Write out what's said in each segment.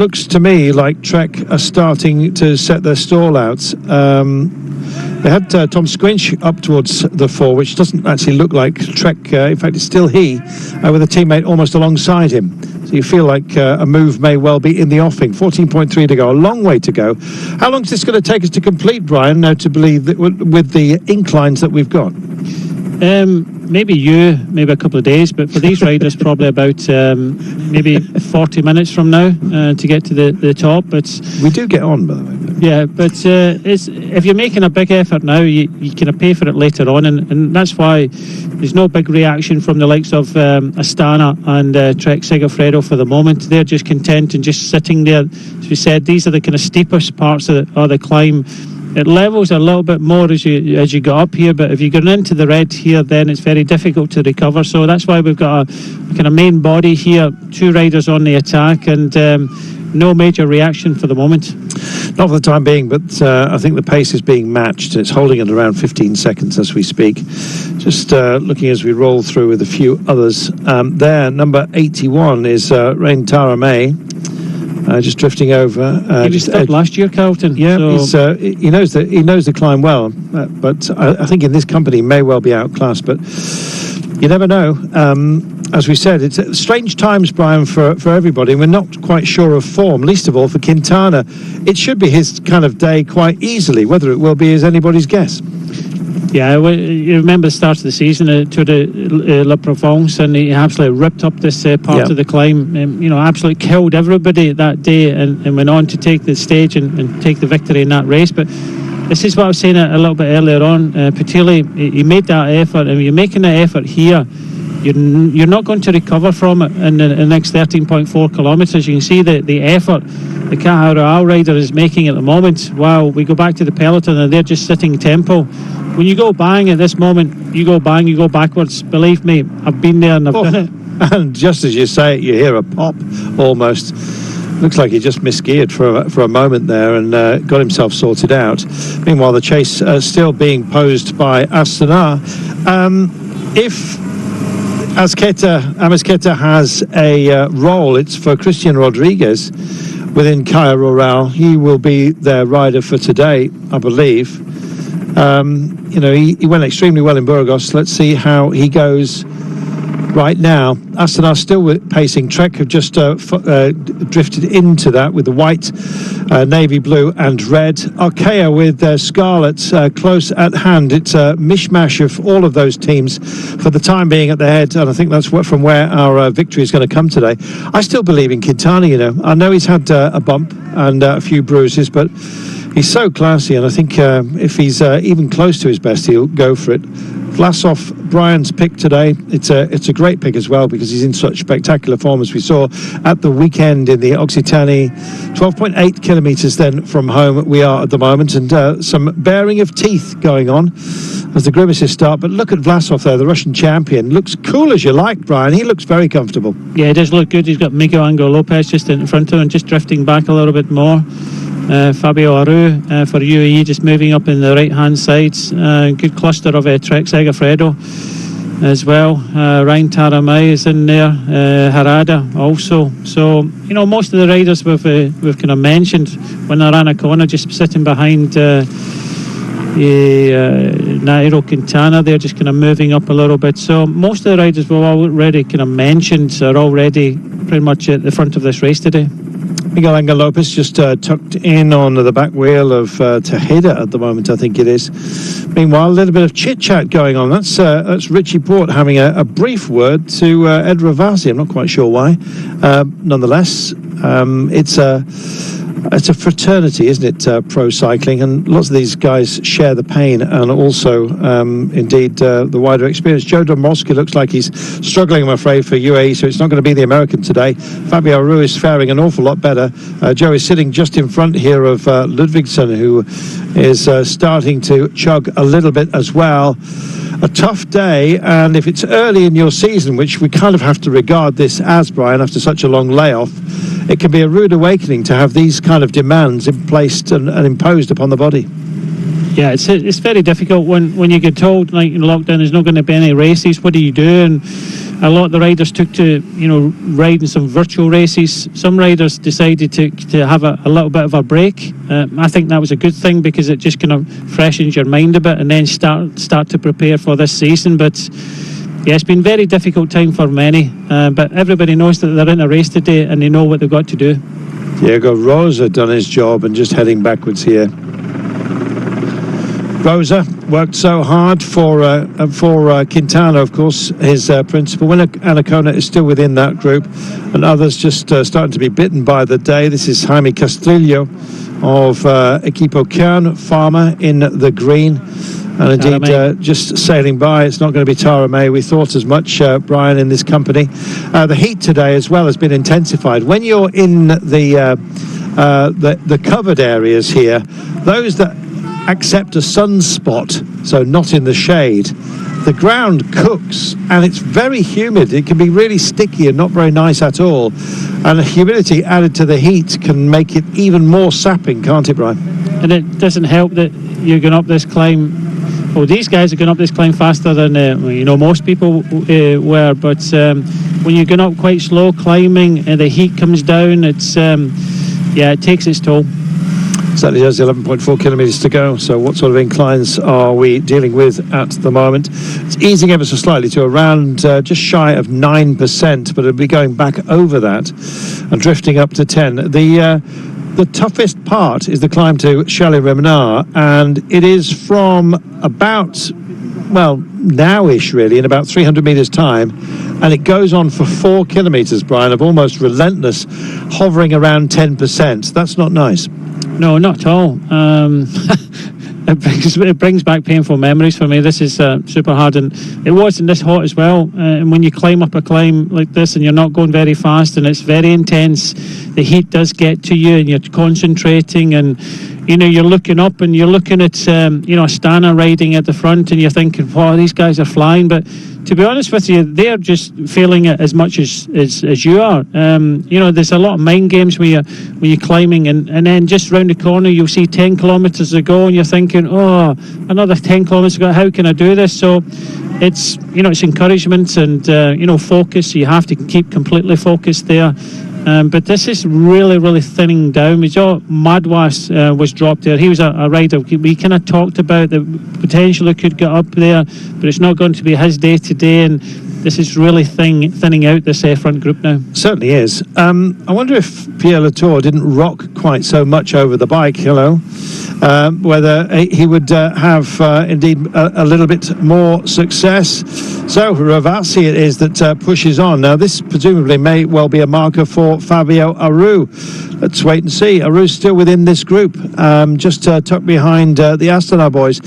Looks to me like Trek are starting to set their stall out. They had Tom Squinch up towards the 4, which doesn't actually look like Trek. In fact, it's still he, with a teammate almost alongside him. So you feel like a move may well be in the offing. 14.3 to go, a long way to go. How long is this going to take us to complete, Brian, notably with the inclines that we've got? Maybe a couple of days, but for these riders, probably about maybe 40 minutes from now to get to the top. But we do get on, by the way. Yeah, but if you're making a big effort now, you kind of pay for it later on, and that's why there's no big reaction from the likes of Astana and Trek Segafredo for the moment. They're just content and just sitting there. As we said, these are the kind of steepest parts of the climb. It levels a little bit more as you go up here, but if you're going into the red here, then it's very difficult to recover. So that's why we've got a kind of main body here, 2 riders on the attack, and no major reaction for the moment. Not for the time being, but I think the pace is being matched. It's holding at around 15 seconds as we speak. Just looking as we roll through with a few others. There, number 81 is Rain Tara May. Just drifting over. He was third last year, Carlton. Yeah, so. He knows the climb well, but I think in this company may well be outclassed. But you never know. As we said, it's strange times, Brian, for everybody. We're not quite sure of form, least of all for Quintana. It should be his kind of day quite easily. Whether it will be is anybody's guess. Yeah, you remember the start of the season to the La Provence, and he absolutely ripped up this part of the climb. Absolutely killed everybody that day, and went on to take the stage and take the victory in that race. But this is what I was saying a little bit earlier on. Patili, he made that effort, and you're making that effort here. You're not going to recover from it in the next 13.4 kilometres. You can see the effort the Caja Rural rider is making at the moment. While we go back to the peloton and they're just sitting tempo. When you go bang at this moment, you go backwards. Believe me, I've been there and I've done it. And just as you say it, you hear a pop almost. Looks like he just misgeared for a moment there and got himself sorted out. Meanwhile, the chase still being posed by Astana. If Amezquita has a role, it's for Christian Rodriguez within Caja Rural. He will be their rider for today, I believe. He went extremely well in Burgos. Let's see how he goes right now. Astana still pacing. Trek have just drifted into that with the white, navy blue and red. Arkea with their scarlet close at hand. It's a mishmash of all of those teams for the time being at the head, and I think that's from where our victory is going to come today. I still believe in Quintana. I know he's had a bump and a few bruises, but he's so classy, and I think if he's even close to his best, he'll go for it. Vlasov, Brian's pick today. It's a great pick as well because he's in such spectacular form as we saw at the weekend in the Occitanie. 12.8 kilometres then from home we are at the moment, and some baring of teeth going on as the grimaces start. But look at Vlasov there, the Russian champion. Looks cool as you like, Brian. He looks very comfortable. Yeah, he does look good. He's got Miguel Angel Lopez just in front of him, just drifting back a little bit more. Fabio Aru for UAE just moving up in the right hand side. Good cluster of Trek Segafredo as well. Ryan Taramay is in there. Harada also. So most of the riders we've kind of mentioned when they're on a corner, just sitting behind Nairo Quintana. They're just kind of moving up a little bit. So most of the riders we've already kind of mentioned are already pretty much at the front of this race today. Miguel Angel Lopez just tucked in on the back wheel of Tejeda at the moment, I think it is. Meanwhile, a little bit of chit-chat going on. That's Richie Port having a brief word to Ed Ravasi. I'm not quite sure why. Nonetheless, it's a fraternity, isn't it, pro cycling, and lots of these guys share the pain and also indeed the wider experience. Joe Dombrowski looks like he's struggling, I'm afraid, for UAE, so it's not going to be the American today. Fabio Aru is faring an awful lot better. Joe is sitting just in front here of Ludvigsson, who is starting to chug a little bit as well. A tough day, and if it's early in your season, which we kind of have to regard this as, Brian, after such a long layoff, it can be a rude awakening to have these kind of demands placed and imposed upon the body. Yeah, it's very difficult when you get told, like, in lockdown there's not going to be any races. What do you do? And a lot of the riders took to, riding some virtual races. Some riders decided to have a little bit of a break. I think that was a good thing, because it just kind of freshens your mind a bit, and then start to prepare for this season. But yeah, it's been a very difficult time for many, but everybody knows that they're in a race today and they know what they've got to do. Diego Rosa done his job and just heading backwards here. Rosa worked so hard for Quintana, of course, his principal. When Anacona is still within that group, and others just starting to be bitten by the day. This is Jaime Castillo of Equipo Kern, Farmer in the green. And indeed, just sailing by. It's not going to be Tara May. We thought as much, Brian, in this company. The heat today as well has been intensified. When you're in the covered areas here, those that accept a sunspot, so not in the shade, the ground cooks and it's very humid. It can be really sticky and not very nice at all. And the humidity added to the heat can make it even more sapping, can't it, Brian? And it doesn't help that you're going up this climb. Well, these guys are going up this climb faster than most people were, but when you're going up quite slow climbing and the heat comes down, it's it takes its toll. Certainly does. 11.4 kilometres to go. So what sort of inclines are we dealing with at the moment? It's easing ever so slightly to around just shy of 9%, but it'll be going back over that and drifting up to 10. The toughest part is the climb to Chalet-Remenard, and it is from about, now-ish really, in about 300 metres time, and it goes on for 4 kilometres, Brian, of almost relentless, hovering around 10%. That's not nice. No, not at all. It brings back painful memories for me. This is super hard, and it wasn't this hot as well. And when you climb up a climb like this and you're not going very fast and it's very intense, the heat does get to you and you're concentrating, and you're looking up and you're looking at Astana riding at the front and you're thinking, wow, these guys are flying. But to be honest with you, they're just feeling it as much as you are. There's a lot of mind games when you're climbing, and then just round the corner you'll see 10 kilometres to go and you're thinking, oh, another 10 kilometres to go, how can I do this? So it's encouragement and focus. You have to keep completely focused there. But this is really, really thinning down. We saw Madouas was dropped there. He was a rider we kind of talked about that potentially could get up there, but it's not going to be his day today, and this is really thinning out this front group now. Certainly is. I wonder if Pierre Latour didn't rock quite so much over the bike, whether he would have indeed a little bit more success. So Ravasi it is that pushes on. Now this presumably may well be a marker for Fabio Aru. Let's wait and see. Aru's still within this group, just tucked behind the Astana boys,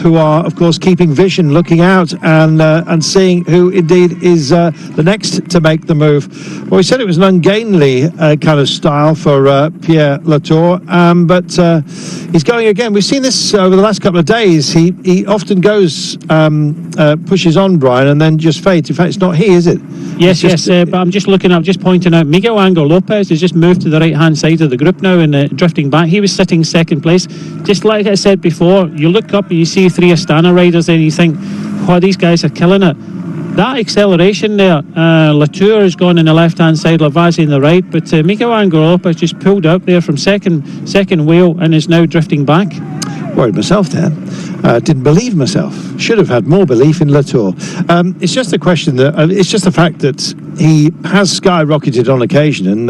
who are of course keeping vision, looking out and seeing who indeed is the next to make the move. Well, we said it was an ungainly kind of style for Pierre Latour, but he's going again. We've seen this over the last couple of days. He often goes, pushes on, Brian, and then just fades. In fact, it's not he, is it? Yes, but I'm just looking up, just pointing out, Miguel Angel Lopez has just moved to the right-hand side of the group now and drifting back. He was sitting second place. Just like I said before, you look up and you see 3 Astana riders and you think, wow, these guys are killing it. That acceleration there, Latour has gone in the left-hand side, Lavazzi in the right, but Miguel Angel Lopez just pulled up there from second wheel and is now drifting back. Worried myself there. Didn't believe myself. Should have had more belief in Latour. It's just a question that it's just the fact that he has skyrocketed on occasion, and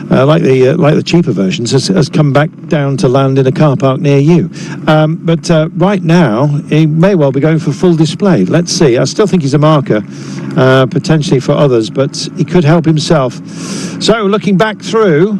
like the cheaper versions, has come back down to land in a car park near you. But right now, he may well be going for full display. Let's see. I still think he's a marker, potentially for others, but he could help himself. So looking back through.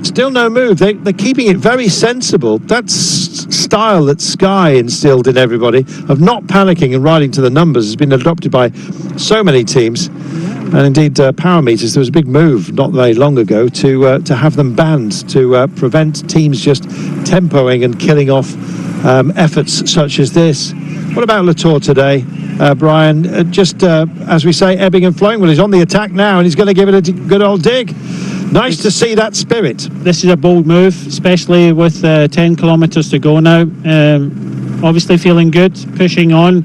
Still no move. They're keeping it very sensible. That's style that Sky instilled in everybody of not panicking and riding to the numbers has been adopted by so many teams. And indeed, power meters, there was a big move not very long ago to have them banned to prevent teams just tempoing and killing off efforts such as this. What about Latour today, Brian? Just as we say, ebbing and flowing. Well, he's on the attack now, and he's going to give it a good old dig. Nice to see that spirit. This is a bold move, especially with 10 kilometres to go now. Obviously feeling good, pushing on.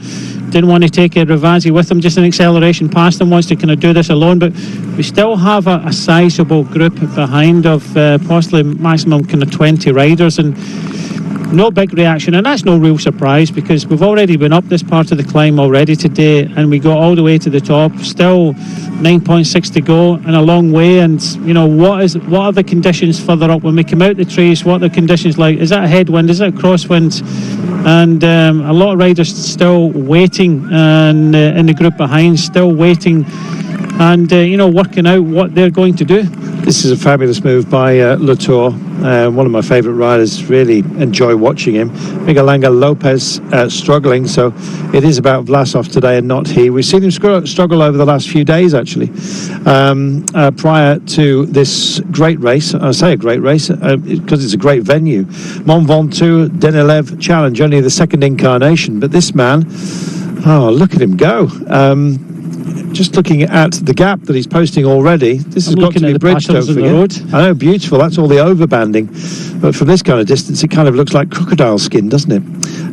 Didn't want to take Ravazzi with him, just an acceleration past him, wants to kind of do this alone, but we still have a sizable group behind of possibly maximum kind of 20 riders, and no big reaction, and that's no real surprise because we've already been up this part of the climb already today, and we got all the way to the top. Still 9.6 to go and a long way. And you know, what are the conditions further up when we come out the trees? What are the conditions like? Is that a headwind? Is it a crosswind? And a lot of riders still waiting, and in the group behind still waiting, and working out what they're going to do. This is a fabulous move by Latour, one of my favourite riders. Really enjoy watching him. Miguel Angel Lopez struggling, so it is about Vlasov today and not he. We've seen him struggle over the last few days, actually, prior to this great race. I say a great race because it's a great venue. Mont Ventoux Denilev Challenge, only the second incarnation, but this man, look at him go. Just looking at the gap that he's posting already, this has got to be bridged, don't forget. I know, beautiful, that's all the overbanding. But from this kind of distance, it kind of looks like crocodile skin, doesn't it?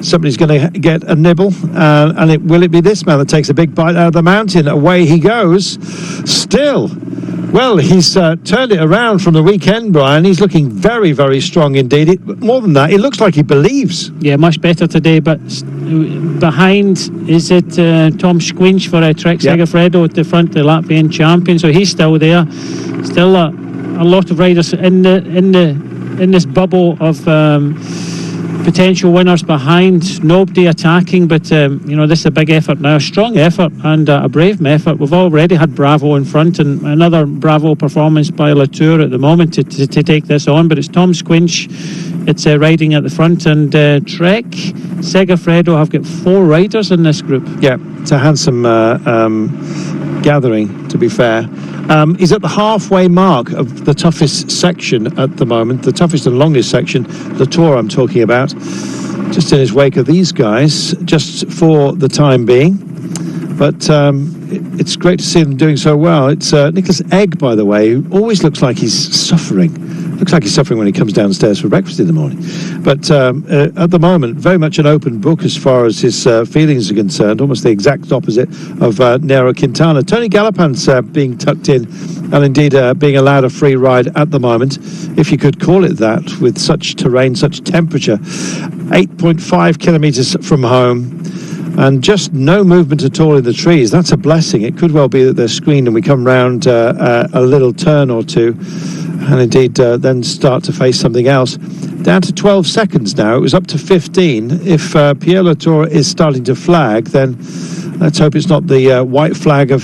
Somebody's going to get a nibble, and will it be this man that takes a big bite out of the mountain? Away he goes. Still, well, he's turned it around from the weekend, Brian. He's looking very, very strong indeed. More than that, it looks like he believes. Yeah, much better today, but behind, is it Tom Squinch for Trek Segafredo at the front, the Latvian champion, so he's still there. Still a lot of riders in this bubble of potential winners behind. Nobody attacking, but this is a big effort now, a strong effort and a brave effort. We've already had Bravo in front, and another Bravo performance by Latour at the moment to take this on, but it's Tom Squinch. It's riding at the front, and Trek Segafredo have got 4 riders in this group. Yeah, it's a handsome gathering, to be fair. He's at the halfway mark of the toughest section at the moment, the toughest and longest section, Latour I'm talking about, just in his wake of these guys, just for the time being. But it's great to see them doing so well. It's Nicholas Egg, by the way, who always looks like he's suffering. Looks like he's suffering when he comes downstairs for breakfast in the morning. But at the moment, very much an open book as far as his feelings are concerned, almost the exact opposite of Nairo Quintana. Tony Galopin's being tucked in and indeed being allowed a free ride at the moment, if you could call it that, with such terrain, such temperature. 8.5 kilometres from home. And just no movement at all in the trees. That's a blessing. It could well be that they're screened and we come round a little turn or two, and indeed then start to face something else. Down to 12 seconds now. It was up to 15. If Pierre Latour is starting to flag, then let's hope it's not the white flag of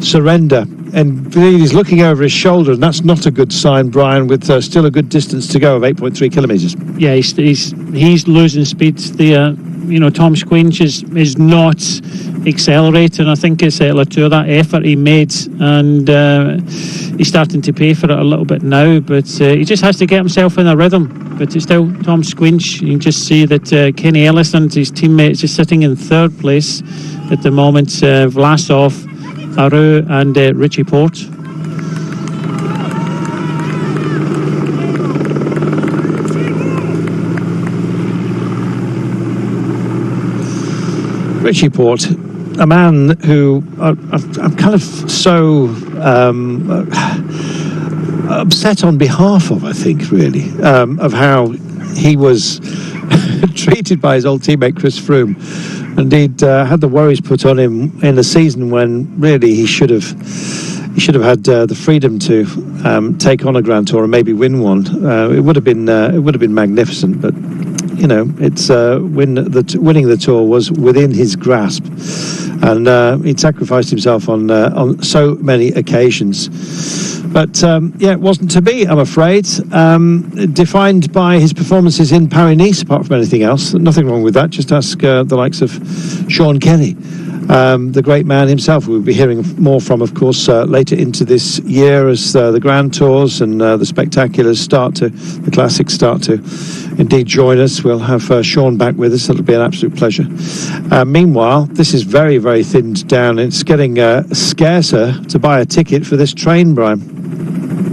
surrender. And he's looking over his shoulder, and that's not a good sign, Brian, with still a good distance to go of 8.3 kilometres. Yeah, he's losing speed. Tom Squinch is not accelerating. I think it's Latour, that effort he made, and he's starting to pay for it a little bit now, but he just has to get himself in a rhythm. But it's still Tom Squinch. You can just see that Kenny Ellis and his teammates are sitting in 3rd place at the moment. Vlasov, Aru and Richie Porte. Richie Porte, a man who I'm kind of so upset on behalf of, I think, really, of how he was treated by his old teammate Chris Froome. Indeed, had the worries put on him in a season when really he should have had the freedom to take on a Grand Tour and maybe win one. It would have been magnificent, but it's winning the Tour was within his grasp, and he'd sacrificed himself on so many occasions. But it wasn't to be, I'm afraid. Defined by his performances in Paris-Nice, apart from anything else. Nothing wrong with that. Just ask the likes of Sean Kenny, the great man himself. We'll be hearing more from, of course, later into this year as the Grand Tours and the Spectaculars the Classics start to indeed join us. We'll have Sean back with us. It'll be an absolute pleasure. Meanwhile, this is very, very thinned down. It's getting scarcer to buy a ticket for this train, Brian.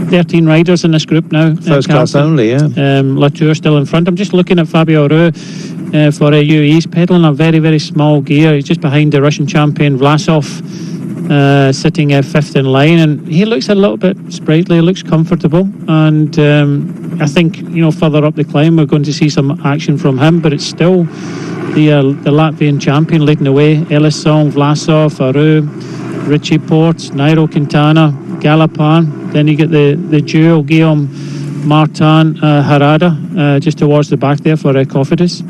13 riders in this group now. First class only, yeah. Latour still in front. I'm just looking at Fabio Aru for UAE. He's pedalling a very, very small gear. He's just behind the Russian champion Vlasov, sitting fifth in line, and he looks a little bit sprightly, looks comfortable, and I think, further up the climb we're going to see some action from him, but it's still the Latvian champion leading the way. Elisson, Vlasov, Aru, Richie Porte, Nairo Quintana, Galopan. Then you get the duo Guillaume Martin, Harada, just towards the back there for Cofidis.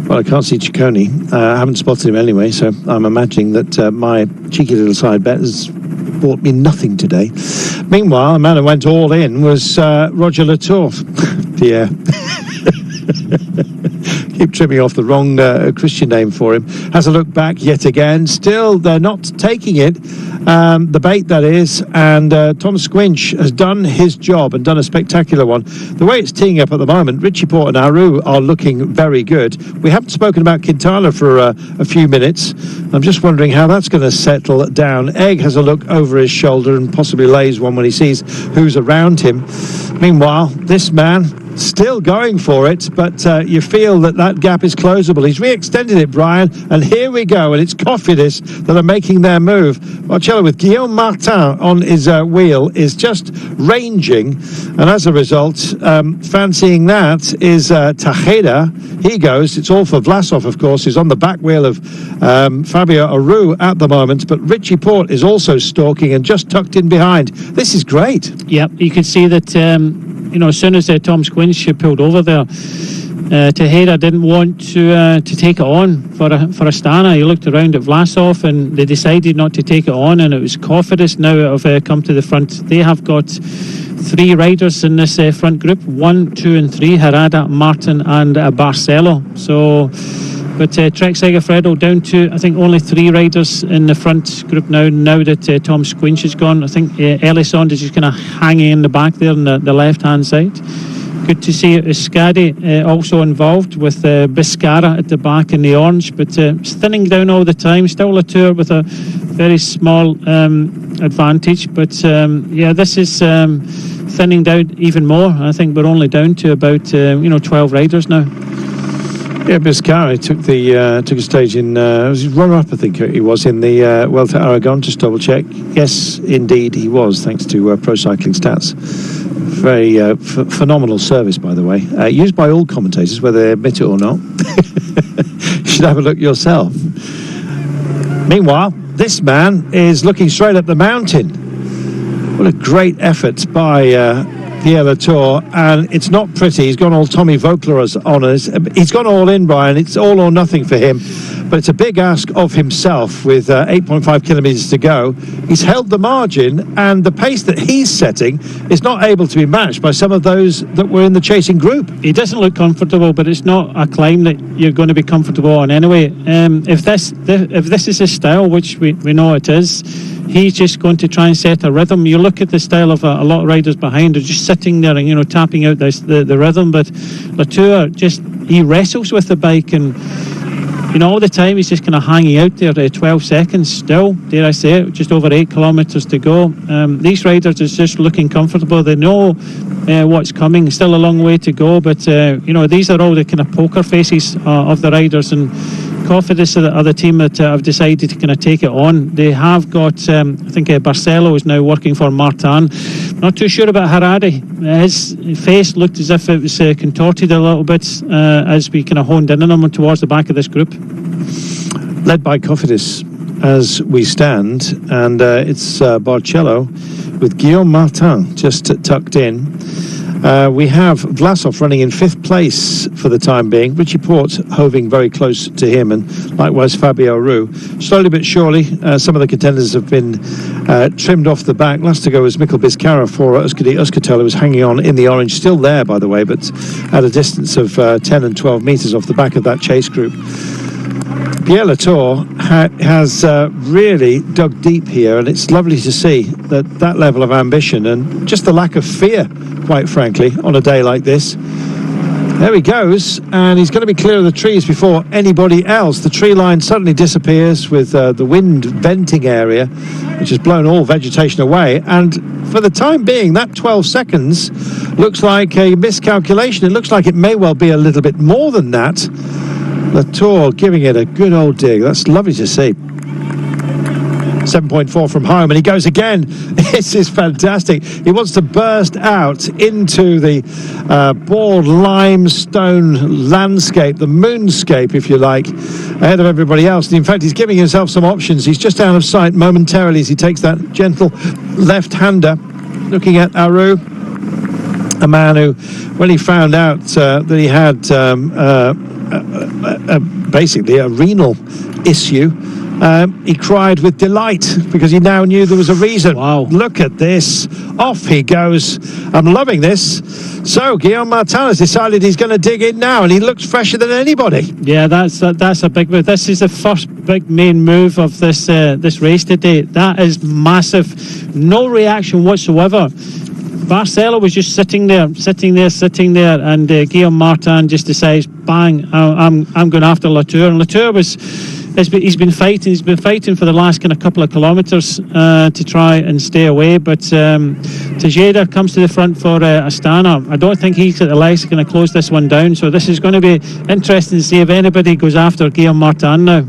Well, I can't see Ciccone. I haven't spotted him anyway, so I'm imagining that my cheeky little side bet has bought me nothing today. Meanwhile, the man who went all in was Roger Latour. Yeah. Keep tripping off the wrong Christian name for him. Has a look back yet again. Still, they're not taking it. The bait, that is. And Tom Squinch has done his job and done a spectacular one. The way it's teeing up at the moment, Richie Porte and Aru are looking very good. We haven't spoken about Quintana for a few minutes. I'm just wondering how that's going to settle down. Egg has a look over his shoulder and possibly lays one when he sees who's around him. Meanwhile, this man still going for it, but you feel that gap is closable. He's re-extended it, Brian, and here we go, and it's Cofidis that are making their move. Marcello with Guillaume Martin on his wheel is just ranging, and as a result, fancying that is Tejeda. He goes. It's all for Vlasov, of course, who's on the back wheel of Fabio Aru at the moment, but Richie Porte is also stalking and just tucked in behind. This is great. Yep, you can see that as soon as Tom Squinch pulled over there, Tejeda didn't want to take it on for Astana. He looked around at Vlasov and they decided not to take it on, and it was Cofidis now have come to the front. They have got 3 riders in this front group, 1, 2 and 3, Harada, Martin and Barcelo. So, but Trek Segafredo down to, I think, only 3 riders in the front group now that Tom Squinch is gone. I think Elisson is just kind of hanging in the back there on the left-hand side. Good to see Euskadi also involved with Biscara at the back in the orange, but it's thinning down all the time. Still Latour with a very small advantage, but this is thinning down even more. I think we're only down to about 12 riders now. Yeah, Biscari took a stage in was runner-up, I think he was, in the Vuelta a Aragon. Just double check. Yes, indeed he was, thanks to Pro Cycling Stats. Very phenomenal service, by the way. Used by all commentators, whether they admit it or not. You should have a look yourself. Meanwhile, this man is looking straight up the mountain. What a great effort by Pierre Latour, and it's not pretty. He's gone all Tommy Vogler on us. He's gone all in, Brian. It's all or nothing for him, but it's a big ask of himself with 8.5 kilometres to go. He's held the margin, and the pace that he's setting is not able to be matched by some of those that were in the chasing group. He doesn't look comfortable, but it's not a climb that you're going to be comfortable on anyway. If this is his style, which we know it is, he's just going to try and set a rhythm. You look at the style of a lot of riders behind, they're just sitting there and tapping out the rhythm, but Latour he wrestles with the bike, and all the time he's just kind of hanging out there. 12 seconds still, dare I say it, just over 8 kilometres to go. These riders are just looking comfortable. They know what's coming. Still a long way to go, but these are all the kind of poker faces of the riders, and Cofidis are the team that have decided to kind of take it on. They have got, I think Barcelo is now working for Martin. Not too sure about Harada. His face looked as if it was contorted a little bit as we kind of honed in on him towards the back of this group. Led by Cofidis as we stand, and it's Barcelo with Guillaume Martin just tucked in. We have Vlasov running in 5th place for the time being. Richie Porte hoving very close to him, and likewise Fabio Aru. Slowly but surely, some of the contenders have been trimmed off the back. Last to go was Mikkel Biscara for Euskaltel, who was hanging on in the orange. Still there, by the way, but at a distance of 10 and 12 metres off the back of that chase group. Pierre Latour has really dug deep here, and it's lovely to see that level of ambition and just the lack of fear, quite frankly, on a day like this. There he goes, and he's going to be clear of the trees before anybody else. The tree line suddenly disappears with the wind venting area, which has blown all vegetation away. And for the time being, that 12 seconds looks like a miscalculation. It looks like it may well be a little bit more than that. Latour giving it a good old dig. That's lovely to see. 7.4 from home, and he goes again. This is fantastic. He wants to burst out into the bored limestone landscape, the moonscape, if you like, ahead of everybody else. And in fact, he's giving himself some options. He's just out of sight momentarily as he takes that gentle left-hander, looking at Aru, a man who, when he found out that he had basically a renal issue, he cried with delight because he now knew there was a reason. Wow. Look at this. Off he goes. I'm loving this. So Guillaume Martin has decided he's going to dig in now, and he looks fresher than anybody. Yeah, that's a big move. This is the first big main move of this race today. That is massive. No reaction whatsoever. Barcelo was just sitting there, and Guillaume Martin just decides, bang, I'm going after Latour. And Latour he's been fighting for the last kind of couple of kilometres to try and stay away, but Tejeda comes to the front for Astana. I don't think he's got the legs going to close this one down, so this is going to be interesting to see if anybody goes after Guillaume Martin now.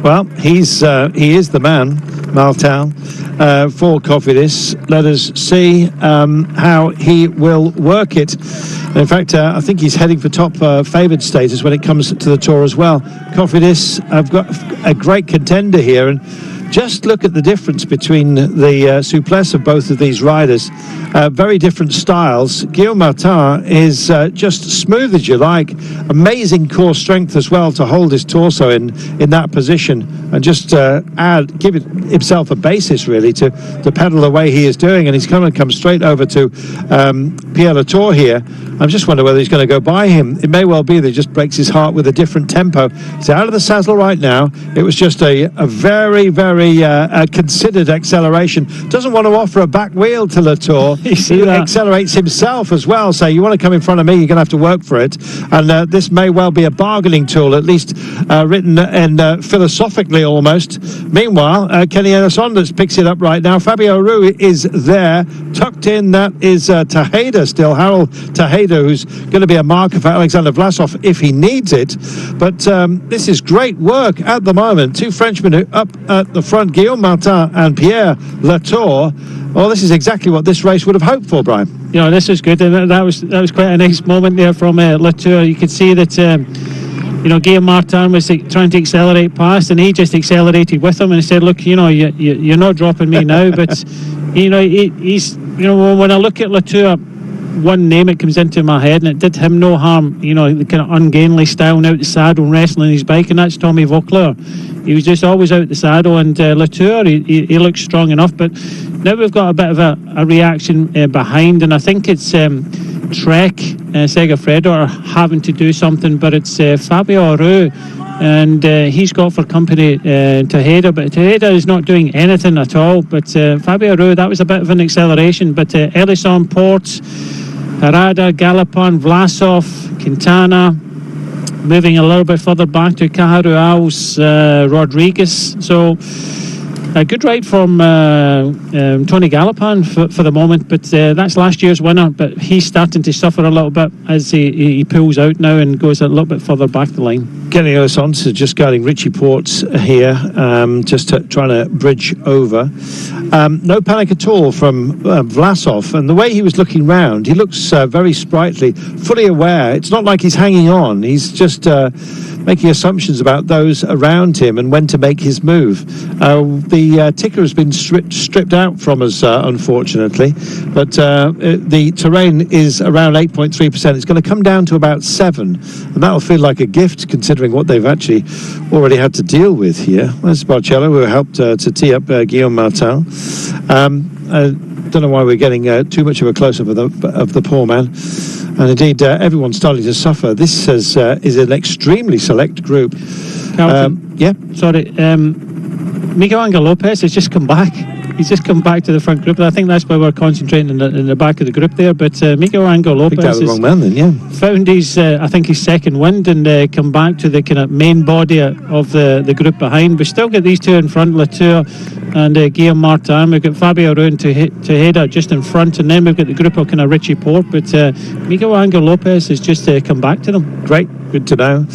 Well, he is the man, Martin, for Cofidis. Let us see how he will work it. In fact, I think he's heading for top favoured status when it comes to the Tour as well. Cofidis, I've got a great contender here, and just look at the difference between the souplesse of both of these riders. Very different styles. Guillaume Martin is just smooth as you like. Amazing core strength as well to hold his torso in that position and just give himself a basis really to pedal the way he is doing. And he's going to come straight over to Pierre Latour here. I just wonder whether he's going to go by him. It may well be that he just breaks his heart with a different tempo. He's out of the saddle right now. It was just a very, very considered acceleration. Doesn't want to offer a back wheel to Latour. He accelerates himself as well. So you want to come in front of me, you're going to have to work for it. And this may well be a bargaining tool, at least written in philosophically almost. Meanwhile, Kenny Elissonde picks it up right now. Fabio Aru is there, tucked in. That is Tejeda still, Harold Tejeda, who's going to be a marker for Alexander Vlasov if he needs it. But this is great work at the moment. Two Frenchmen up at the front, Guillaume Martin and Pierre Latour. Well, this is exactly what this race would have hoped for, Brian. Yeah, this is good, and that was quite a nice moment there from Latour. You could see that Guillaume Martin was trying to accelerate past, and he just accelerated with him and he said, look, you're not dropping me now. But he's when I look at Latour, one name that comes into my head, and it did him no harm, the kind of ungainly style out the saddle and wrestling his bike, and that's Tommy Vauclair. He was just always out the saddle, and Latour, he looks strong enough, but now we've got a bit of a reaction behind, and I think it's Trek, Segafredo are having to do something, but it's Fabio Aru, and he's got for company Tejeda, but Tejeda is not doing anything at all. But Fabio Aru, that was a bit of an acceleration, but Ellison, Ports, Herrada, Galopin, Vlasov, Quintana, moving a little bit further back to Cajaruals, Rodriguez. So a good ride from Tony Galopin for the moment, but that's last year's winner, but he's starting to suffer a little bit as he pulls out now and goes a little bit further back the line. Kenny Elissonde just guiding Richie Ports here, just trying to bridge over. No panic at all from Vlasov, and the way he was looking round, he looks very sprightly, fully aware. It's not like he's hanging on, he's just making assumptions about those around him and when to make his move. The ticker has been stripped out from us, unfortunately, but the terrain is around 8.3%. It's going to come down to about 7, and that'll feel like a gift considering what they've actually already had to deal with here. There's Barcelo, who helped to tee up Guillaume Martin. I don't know why we're getting too much of a close-up of the poor man. And indeed, everyone's starting to suffer. This is an extremely select group. Carlton, Miguel Angel Lopez has just come back. he's just come back to the front group. I think that's why we're concentrating in the back of the group there. But Miguel Angel Lopez the wrong man then, yeah. found his, I think, his second wind and come back to the kind of main body of the group behind. We still get these two in front, Latour and Guillaume Martin. We've got Fabio Aru and Tejeda just in front, and then we've got the group of kind of Richie Porte. But Miguel Angel Lopez has just come back to them. Great, good to know.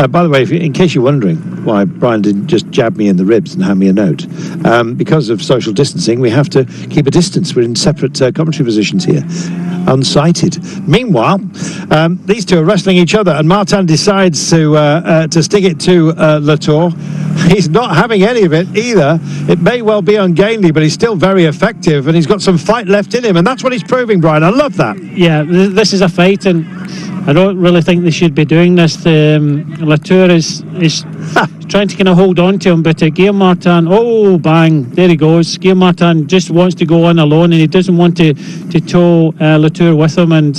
By the way, in case you're wondering why Brian didn't just jab me in the ribs and hand me a note, because of social distancing, we have to keep a distance. We're in separate commentary positions here, unsighted. Meanwhile, these two are wrestling each other, and Martin decides to stick it to Latour. He's not having any of it either. It may well be ungainly, but he's still very effective, and he's got some fight left in him, and that's what he's proving, Brian. I love that. Yeah, this is a fight, and I don't really think they should be doing this. Latour is trying to kind of hold on to him, but Guillaume Martin, oh, bang, there he goes. Guillaume Martin just wants to go on alone, and he doesn't want to tow Latour with him, and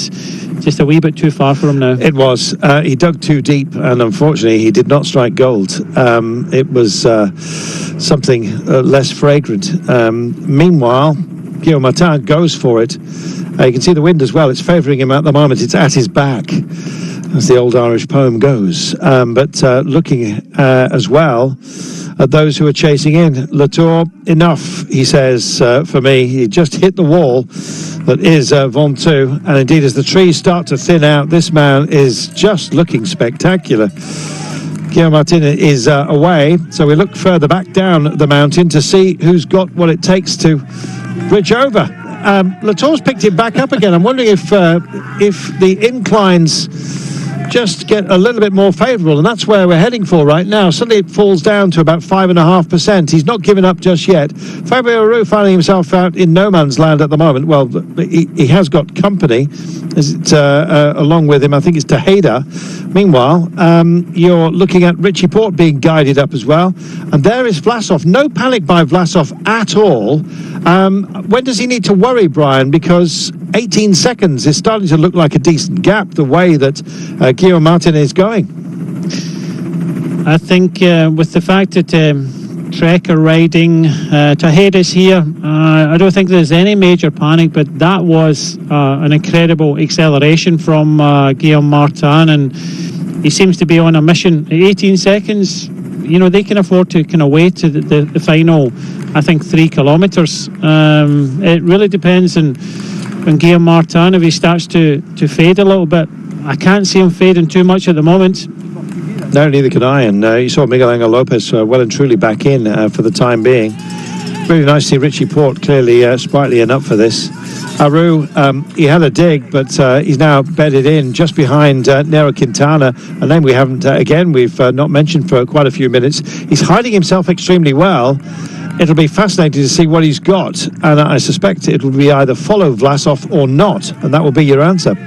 just a wee bit too far for him now. It was. He dug too deep, and unfortunately he did not strike gold. It was something less fragrant. Meanwhile, Guillaume Martin goes for it. You can see the wind as well. It's favouring him at the moment. It's at his back, as the old Irish poem goes. But looking as well at those who are chasing in. Latour, enough, he says, for me. He just hit the wall that is Ventoux. And indeed, as the trees start to thin out, this man is just looking spectacular. Guillaume Martin is away, so we look further back down the mountain to see who's got what it takes to bridge over. Latour's picked it back up again. I'm wondering if the inclines just get a little bit more favourable, and that's where we're heading for right now. Suddenly it falls down to about 5.5%. He's not given up just yet. Fabio Aru finding himself out in no man's land at the moment. Well, he has got company along with him. I think it's Tejeda. Meanwhile, you're looking at Richie Porte being guided up as well, and there is Vlasov. No panic by Vlasov at all. When does he need to worry, Brian? Because 18 seconds is starting to look like a decent gap, the way that Guillaume Martin is going. I think with the fact that Trek are riding, Tejeda's here, I don't think there's any major panic, but that was an incredible acceleration from Guillaume Martin, and he seems to be on a mission. 18 seconds, you know, they can afford to kind of wait to the final, I think, 3 kilometres. It really depends on Guillaume Martin if he starts to fade a little bit. I can't see him fading too much at the moment. No, neither can I. And you saw Miguel Angel Lopez well and truly back in for the time being. Really nice to see Richie Porte clearly sprightly enough for this. Aru, he had a dig, but he's now bedded in just behind Nero Quintana, a name we haven't, we've not mentioned for quite a few minutes. He's hiding himself extremely well. It'll be fascinating to see what he's got, and I suspect it will be either follow Vlasov or not, and that will be your answer.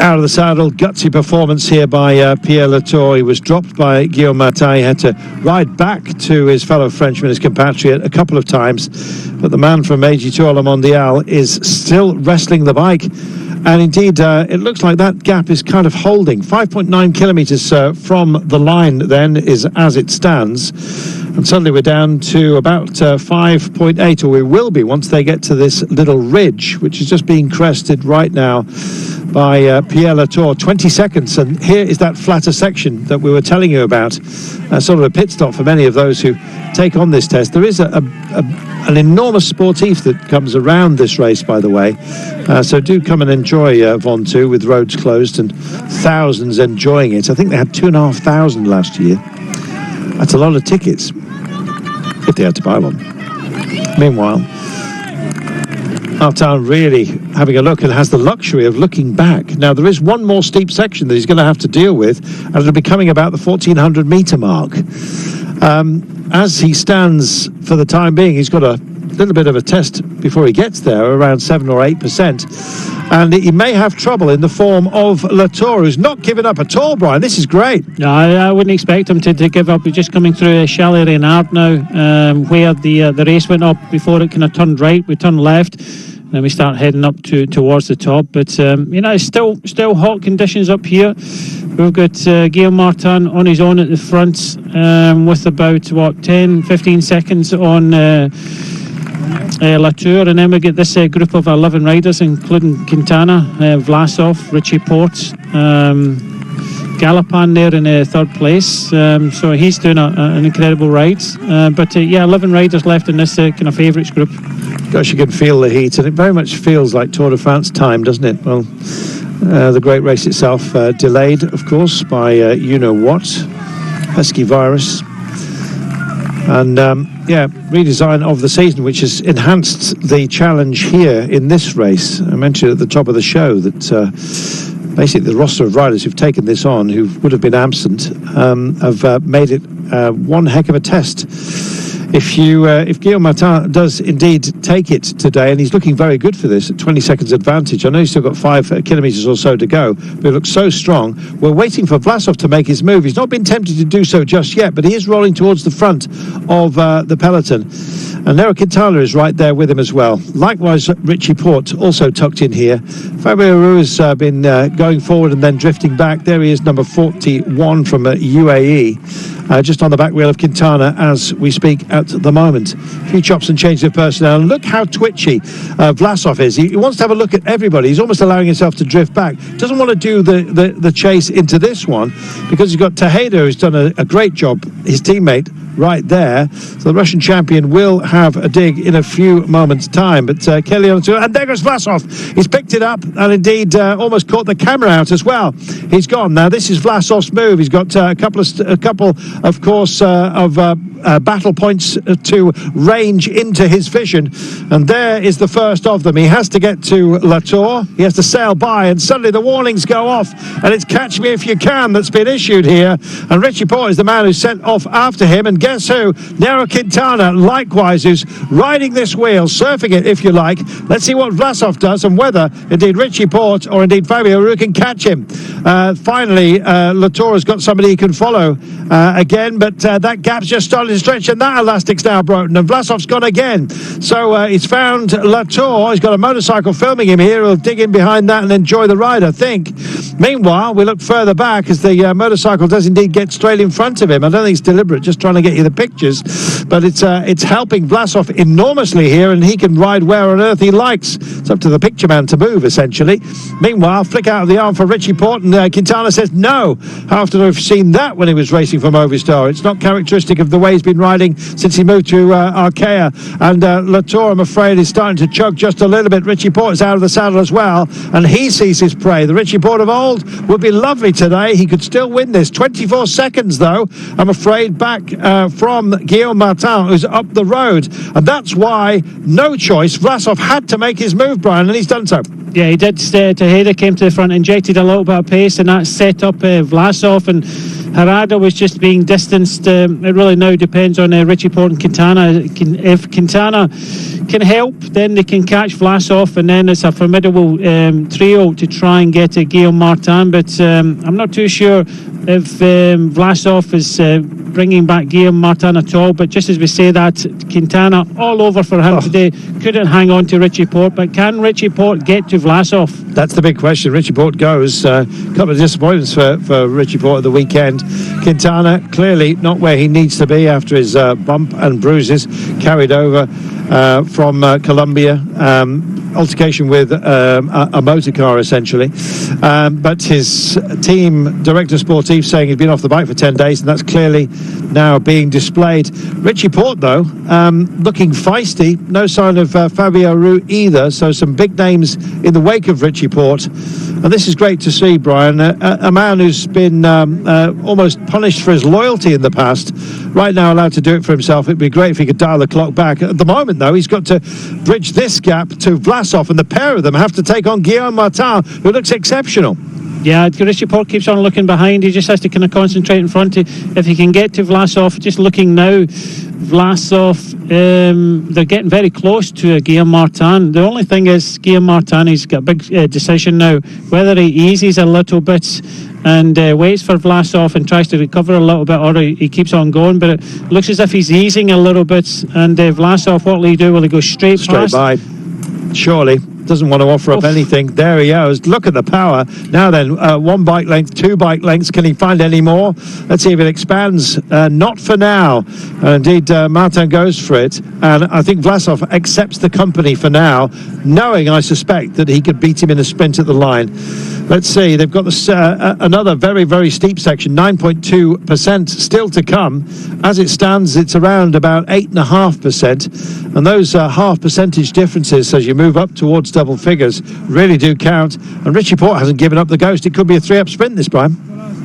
Out of the saddle, gutsy performance here by Pierre Latour. He was dropped by Guillaume Martin. He had to ride back to his fellow Frenchman, his compatriot, a couple of times. But the man from AG Tour Le Mondial is still wrestling the bike. And indeed, it looks like that gap is kind of holding. 5.9 kilometres from the line then is as it stands. And suddenly we're down to about 5.8, or we will be once they get to this little ridge, which is just being crested right now by Pierre Latour. 20 seconds, and here is that flatter section that we were telling you about. Sort of a pit stop for many of those who take on this test. There is an enormous sportif that comes around this race, by the way. So do come and enjoy Ventoux with roads closed and thousands enjoying it. I think they had 2,500 last year. That's a lot of tickets, if they had to buy one. Meanwhile, Martin really having a look and has the luxury of looking back. Now, there is one more steep section that he's going to have to deal with, and it'll be coming about the 1,400 metre mark. As he stands for the time being, he's got a little bit of a test before he gets there, around 7 or 8%. And he may have trouble in the form of Latour, who's not given up at all, Brian. This is great. No, I wouldn't expect him to give up. He's just coming through Chalet-Reynard now, where the race went up before it kind of turned right. We turned left. and then we start heading up towards the top. But it's still hot conditions up here. We've got Guillaume Martin on his own at the front, with about 10-15 seconds on Latour, and then we get this group of 11 riders, including Quintana, Vlasov, Richie Porte, Galopin there in third place, so he's doing an incredible ride. But 11 riders left in this kind of favourites group. Gosh, you can feel the heat, and it very much feels like Tour de France time, doesn't it? Well, the great race itself delayed, of course, by you-know-what, pesky virus. And redesign of the season, which has enhanced the challenge here in this race. I mentioned at the top of the show that basically the roster of riders who've taken this on, who would have been absent, have made it one heck of a test. If Guillaume Martin does indeed take it today, and he's looking very good for this at 20 seconds advantage. I know he's still got 5 kilometres or so to go, but he looks so strong. We're waiting for Vlasov to make his move. He's not been tempted to do so just yet, but he is rolling towards the front of the peloton. And Nero Quintana is right there with him as well. Likewise, Richie Porte also tucked in here. Fabio Aru has been going forward and then drifting back. There he is, number 41 from UAE. Just on the back wheel of Quintana as we speak at the moment. A few chops and changes of personnel. And look how twitchy Vlasov is. He wants to have a look at everybody. He's almost allowing himself to drift back. Doesn't want to do the chase into this one, because he's got Tejeda, who's done a great job, his teammate, right there. So the Russian champion will have a dig in a few moments' time. But Kelly on to, and there goes Vlasov. He's picked it up and indeed almost caught the camera out as well. He's gone. Now this is Vlasov's move. He's got a couple of course of battle points to range into his vision, and there is the first of them. He has to get to Latour. He has to sail by, and suddenly the warnings go off, and it's catch me if you can that's been issued here. And Richie Porte is the man who's sent off after him, and guess who? Nero Quintana, likewise, who's riding this wheel, surfing it if you like. Let's see what Vlasov does, and whether indeed Richie Porte or indeed Fabio Aru can catch him. Finally, Latour has got somebody he can follow again, but that gap's just started to stretch, and that elastic's now broken, and Vlasov's gone again. So he's found Latour. He's got a motorcycle filming him here. He'll dig in behind that and enjoy the ride, I think. Meanwhile, we look further back as the motorcycle does indeed get straight in front of him. I don't think it's deliberate, just trying to get you the pictures, but it's helping Vlasov enormously here, and he can ride where on earth he likes. It's up to the picture man to move, essentially. Meanwhile, flick out of the arm for Richie Porte, and Quintana says no, after we've seen that when he was racing for Movistar. It's not characteristic of the way he's been riding since he moved to Arkea. And Latour, I'm afraid, is starting to chug just a little bit. Richie Porte is out of the saddle as well, and he sees his prey. The Richie Porte of old would be lovely today. He could still win this. 24 seconds, though, I'm afraid, back from Guillaume Martin, who's up the road. And that's why, no choice, Vlasov had to make his move, Brian, and he's done so. Yeah, he did. Tejeda came to the front, injected a little bit of pace, and that set up Vlasov, and Harada was just being distanced. It really now depends on Richie Porte and Quintana. If Quintana can help, then they can catch Vlasov, and then it's a formidable trio to try and get Guillaume Martin. But I'm not too sure if Vlasov is bringing back Guillaume Martin at all. But just as we say that, Quintana all over for him today. Couldn't hang on to Richie Porte, but can Richie Porte get to Vlasov? That's the big question. Richie Porte goes. A couple of disappointments for Richie Porte at the weekend. Quintana clearly not where he needs to be after his bump and bruises carried over from Colombia. Altercation with a motor car, essentially. But his team director sportif saying he'd been off the bike for 10 days, and that's clearly now being displayed. Richie Porte, though, looking feisty. No sign of Fabio Aru either, so some big names in the wake of Richie Porte. And this is great to see, Brian. A man who's been almost punished for his loyalty in the past, right now allowed to do it for himself. It'd be great if he could dial the clock back. At the moment, though, he's got to bridge this gap to Vlasov, and the pair of them have to take on Guillaume Martin, who looks exceptional. Yeah, Richie Porte keeps on looking behind. He just has to kind of concentrate in front. If he can get to Vlasov, just looking now, Vlasov, they're getting very close to Guillaume Martin. The only thing is, Guillaume Martin, he's got a big decision now, whether he eases a little bit and waits for Vlasov and tries to recover a little bit, or he keeps on going. But it looks as if he's easing a little bit, and Vlasov, what will he do? Will he go straight past? By. surely. Doesn't want to offer up anything. There he goes. Look at the power. Now then, 1 bike length, 2 bike lengths. Can he find any more? Let's see if it expands. Not for now. And indeed, Martin goes for it. And I think Vlasov accepts the company for now, knowing, I suspect, that he could beat him in a sprint at the line. Let's see. They've got this, another very, very steep section, 9.2% still to come. As it stands, it's around about 8.5%. And those half percentage differences as you move up towards double figures really do count. And Richie Porte hasn't given up the ghost. It could be a 3-up sprint this, Brian.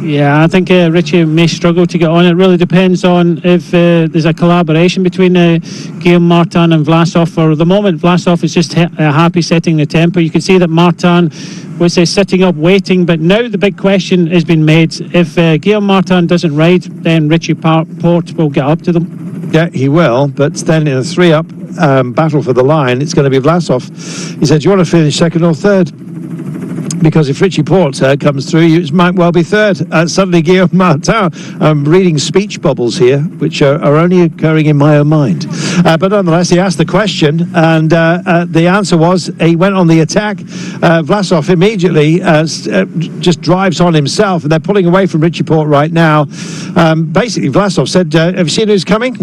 Yeah, I think Richie may struggle to get on. It really depends on if there's a collaboration between Guillaume Martin and Vlasov. For the moment, Vlasov is just happy setting the tempo. You can see that Martin was sitting up waiting, but now the big question has been made. If Guillaume Martin doesn't ride, then Richie Porte will get up to them. Yeah, he will, but then in a 3-up battle for the line, it's going to be Vlasov. He said, do you want to finish second or third? Because if Richie Porte comes through, it might well be third. Suddenly, Guillaume Martin, I'm reading speech bubbles here, which are only occurring in my own mind. But nonetheless, he asked the question, and the answer was he went on the attack. Vlasov immediately just drives on himself, and they're pulling away from Richie Porte right now. Basically, Vlasov said, "Have you seen who's coming?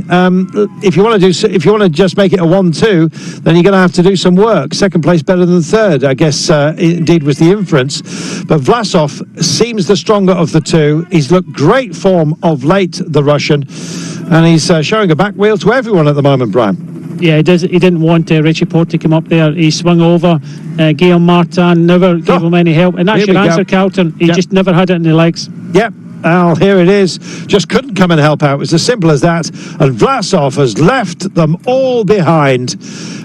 If you want to just make it a 1-2, then you're going to have to do some work. Second place better than third, I guess. Indeed, was the inference. But Vlasov seems the stronger of the two. He's looked great form of late, the Russian, and he's showing a back wheel to everyone at the moment, Brian. Yeah, he didn't want Richie Porte to come up there. He swung over. Guillaume Martin never gave him any help. And that's your answer, Carlton. He just never had it in the legs. Yep. Well, here it is. Just couldn't come and help out. It was as simple as that. And Vlasov has left them all behind.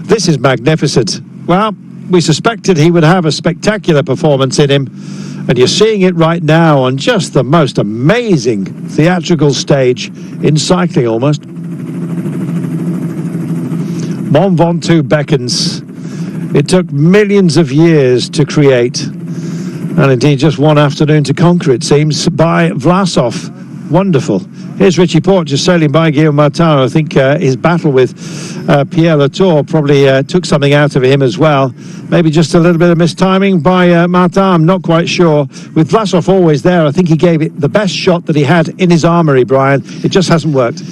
This is magnificent. Well, we suspected he would have a spectacular performance in him, and you're seeing it right now on just the most amazing theatrical stage in cycling almost. Mont Ventoux beckons. It took millions of years to create, and indeed just one afternoon to conquer, it seems, by Vlasov. Wonderful. Here's Richie Porte just sailing by Guillaume Martin. I think his battle with Pierre Latour probably took something out of him as well. Maybe just a little bit of mistiming by Martin, I'm not quite sure. With Vlasov always there, I think he gave it the best shot that he had in his armoury, Brian. It just hasn't worked.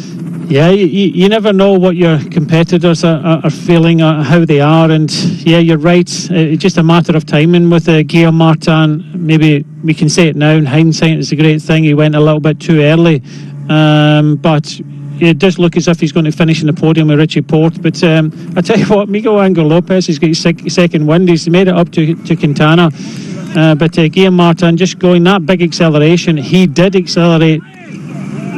Yeah, you never know what your competitors are feeling, how they are, and yeah, you're right. It's just a matter of timing with Guillaume Martin. Maybe we can say it now, in hindsight, it's a great thing. He went a little bit too early, but it does look as if he's going to finish in the podium with Richie Porte. But I tell you what, Miguel Angel Lopez has got his second win. He's made it up to Quintana. But Guillaume Martin just going that big acceleration. He did accelerate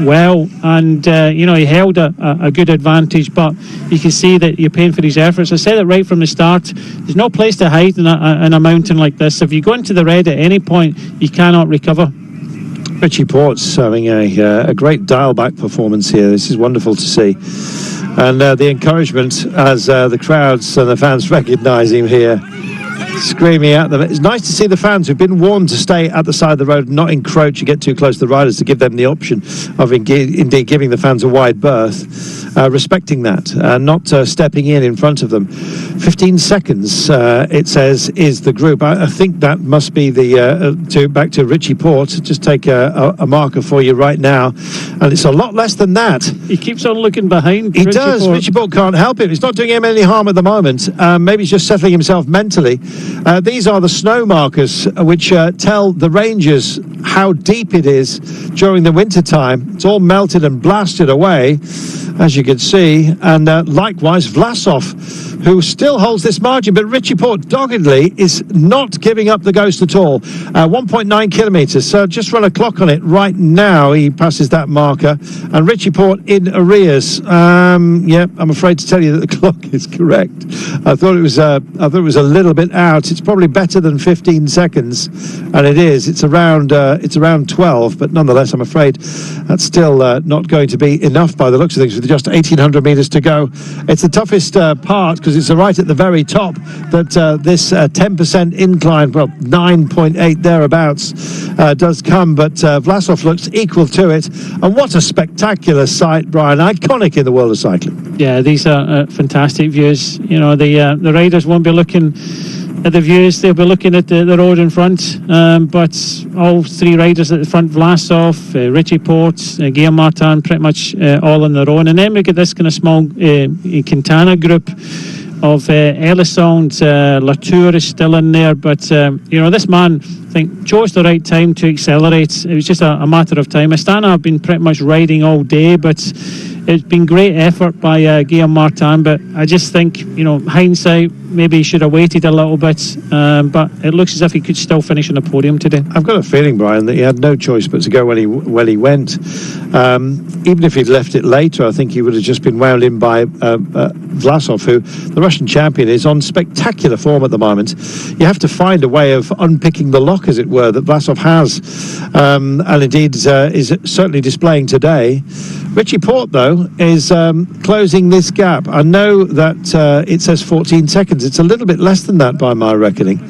well, and he held a good advantage, but you can see that you're paying for his efforts. I said it right from the start, there's no place to hide in a mountain like this. If you go into the red at any point, you cannot recover. Richie Porte's having a great dial-back performance here. This is wonderful to see. And the encouragement as the crowds and the fans recognise him here, screaming at them. It's nice to see the fans who've been warned to stay at the side of the road and not encroach and get too close to the riders, to give them the option of indeed giving the fans a wide berth, respecting that, not stepping in front of them. 15 seconds, it says, is the group. I think that must be the back to Richie Porte. Just take a marker for you right now, and it's a lot less than that. He keeps on looking behind. He does. Richie Porte can't help it. It's not doing him any harm at the moment. Maybe he's just settling himself mentally. These are the snow markers which tell the rangers how deep it is during the winter time. It's all melted and blasted away, as you can see. And likewise, Vlasov, who still holds this margin, but Richie Porte doggedly is not giving up the ghost at all. 1.9 kilometres, so just run a clock on it right now. He passes that marker, and Richie Porte in arrears. I'm afraid to tell you that the clock is correct. I thought it was a little bit out. It's probably better than 15 seconds, and it is. It's around it's around 12, but nonetheless, I'm afraid that's still not going to be enough by the looks of things with just 1,800 metres to go. It's the toughest part because it's right at the very top that this 10% incline, well, 9.8 thereabouts, does come, but Vlasov looks equal to it. And what a spectacular sight, Brian, iconic in the world of cycling. Yeah, these are fantastic views. You know, the riders won't be looking at the views, they'll be looking at the road in front, but all three riders at the front, Vlasov, Richie Porte, Guillaume Martin, pretty much all on their own. And then we get this kind of small Quintana group of Elisond, Latour is still in there, but you know, this man, I think, chose the right time to accelerate. It was just a matter of time. Astana have been pretty much riding all day, but it's been great effort by Guillaume Martin, but I just think, you know, hindsight, maybe he should have waited a little bit, but it looks as if he could still finish on the podium today. I've got a feeling, Brian, that he had no choice but to go when he went. Even if he'd left it later, I think he would have just been wound in by Vlasov, who, the Russian champion, is on spectacular form at the moment. You have to find a way of unpicking the lock, as it were, that Vlasov has, and indeed is certainly displaying today. Richie Porte, though, is closing this gap. I know that it says 14 seconds. It's a little bit less than that by my reckoning.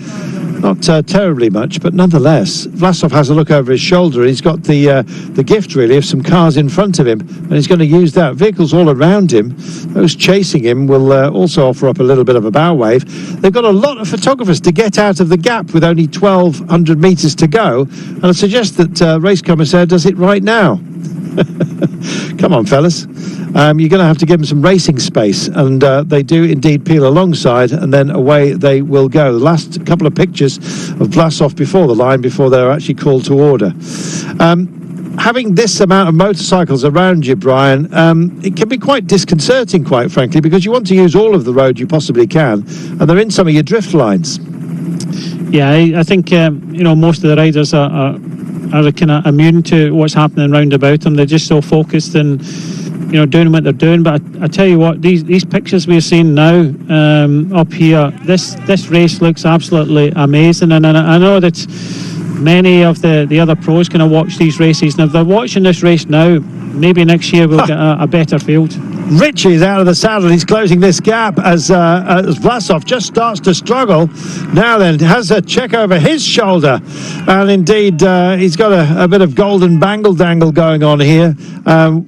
Not terribly much, but nonetheless, Vlasov has a look over his shoulder. He's got the gift, really, of some cars in front of him, and he's going to use that. Vehicles all around him, those chasing him, will also offer up a little bit of a bow wave. They've got a lot of photographers to get out of the gap with only 1,200 metres to go, and I suggest that Race Commissaire does it right now. Come on, fellas. You're going to have to give them some racing space, and they do indeed peel alongside, and then away they will go. The last couple of pictures of Vlasov before the line, before they're actually called to order. Having this amount of motorcycles around you, Brian, it can be quite disconcerting, quite frankly, because you want to use all of the road you possibly can, and they're in some of your drift lines. Yeah, I think you know, most of the riders are kind of immune to what's happening round about them. They're just so focused and, you know, doing what they're doing. But I tell you what, these pictures we're seeing now up here, this race looks absolutely amazing. And I know that many of the other pros kind of watch these races, and if they're watching this race now, maybe next year we'll get a better field. Richie is out of the saddle. He's closing this gap as Vlasov just starts to struggle. Now then, has a check over his shoulder, and indeed he's got a bit of golden bangle dangle going on here,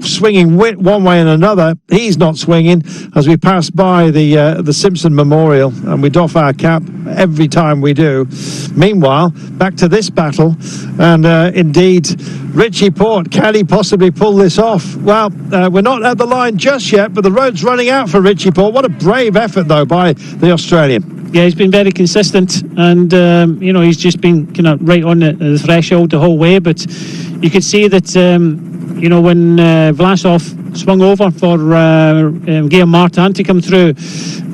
swinging one way and another. He's not swinging as we pass by the Simpson Memorial, and we doff our cap every time we do. Meanwhile, back to this battle, and indeed Richie Porte, can he possibly pull this off? Well, we're not at the line just yet, but the road's running out for Richie Porte. What a brave effort, though, by the Australian. Yeah, he's been very consistent, and you know, he's just been kind of right on the threshold the whole way. But you could see that you know, when Vlasov swung over for Guillaume Martin to come through,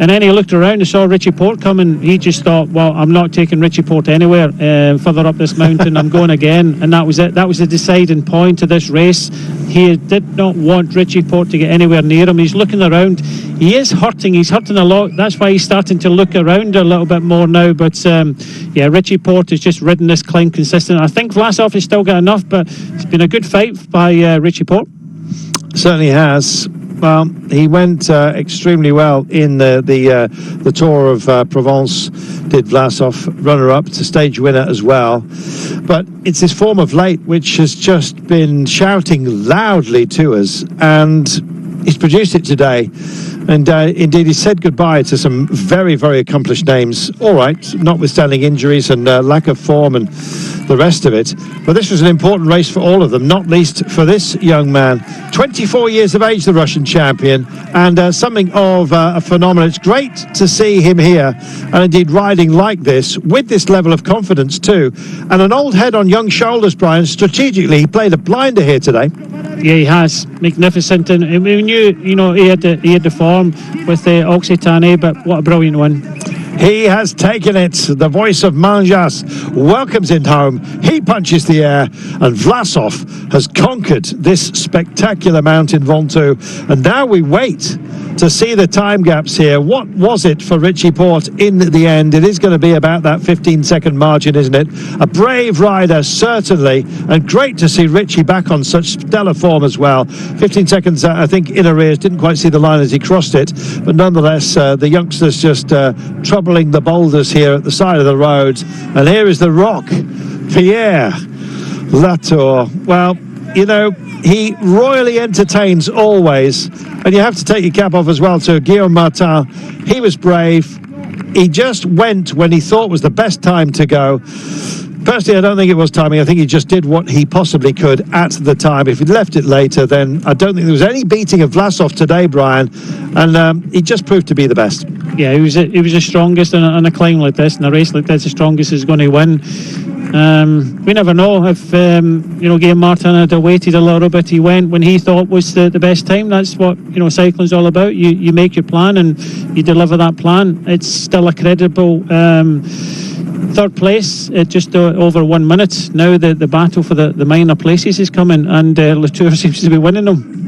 and then he looked around and saw Richie Porte coming. He just thought, well, I'm not taking Richie Porte anywhere further up this mountain. I'm going again, and that was it. That was the deciding point of this race. He did not want Richie Porte to get anywhere near him. He's looking around. He is hurting. He's hurting a lot. That's why he's starting to look around a little bit more now. But yeah, Richie Porte has just ridden this climb consistent. I think Vlasov has still got enough, but it's been a good fight by Richie Porte. Certainly has. Well, he went extremely well in the Tour of Provence, did Vlasov, runner-up to stage winner as well. But it's this form of late which has just been shouting loudly to us, and he's produced it today. And indeed, he said goodbye to some very, very accomplished names. All right, notwithstanding injuries and lack of form and the rest of it. But this was an important race for all of them, not least for this young man. 24 years of age, the Russian champion, and something of a phenomenon. It's great to see him here, and indeed riding like this, with this level of confidence too. And an old head on young shoulders, Brian. Strategically, he played a blinder here today. Yeah, he has. Magnificent. And we knew, you know, he had the form with Occitane, but what a brilliant one. He has taken it. The voice of Manjas welcomes it home. He punches the air, and Vlasov has conquered this spectacular Mont Ventoux. And now we wait to see the time gaps here. What was it for Richie Porte in the end? It is going to be about that 15-second margin, isn't it? A brave rider, certainly, and great to see Richie back on such stellar form as well. 15 seconds, I think, in arrears. Didn't quite see the line as he crossed it, but nonetheless, the youngsters just troubling the boulders here at the side of the road. And here is the rock, Pierre Latour. Well, you know, he royally entertains always, and you have to take your cap off as well to Guillaume Martin. He was brave. He just went when he thought was the best time to go. Personally, I don't think it was timing. I think he just did what he possibly could at the time. If he'd left it later, then I don't think there was any beating of Vlasov today, Brian. And he just proved to be the best. Yeah, he was the strongest on a climb like this, in a race like this. The strongest is going to win. We never know if Guillaume Martin had waited a little bit. He went when he thought was the best time. That's what cycling's all about. You make your plan and you deliver that plan. It's still a credible third place at just over 1 minute. Now the battle for the minor places is coming, and Latour seems to be winning them.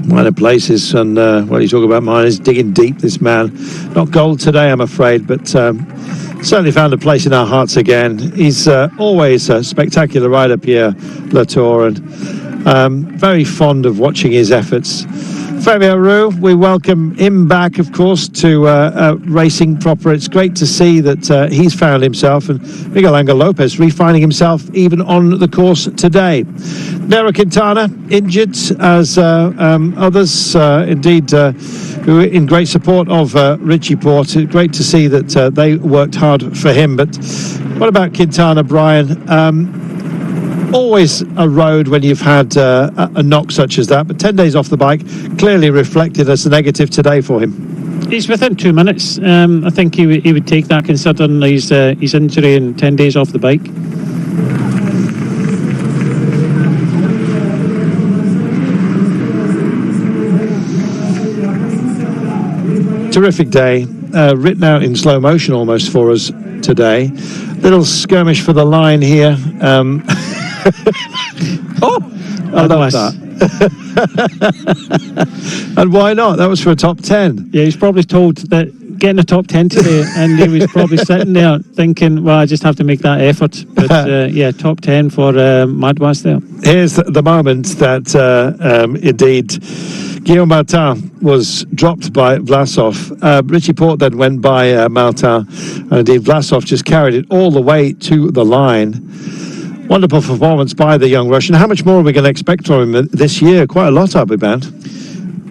Minor places, and you talk about mine, is digging deep, this man. Not gold today, I'm afraid, but certainly found a place in our hearts again. He's always a spectacular rider, Pierre Latour, and very fond of watching his efforts. Fabio Roux, we welcome him back, of course, to racing proper. It's great to see that he's found himself, and Miguel Angel Lopez refining himself even on the course today. Nairo Quintana injured, as others, indeed, who are in great support of Richie Porte. Great to see that they worked hard for him. But what about Quintana, Brian? Always a road when you've had a knock such as that, but 10 days off the bike clearly reflected as a negative today for him. He's within 2 minutes. I think he would take that, considering his injury and 10 days off the bike. Terrific day, written out in slow motion almost for us today. Little skirmish for the line here. I love that. And why not? That was for a top 10. Yeah, he's probably told that getting a top 10 today, and he was probably sitting there thinking, well, I just have to make that effort. But yeah, top 10 for Madouas there. Here's the moment that indeed Guillaume Martin was dropped by Vlasov. Richie Porte then went by Martin, and indeed Vlasov just carried it all the way to the line. Wonderful performance by the young Russian. How much more are we going to expect from him this year? Quite a lot, I'll be bound.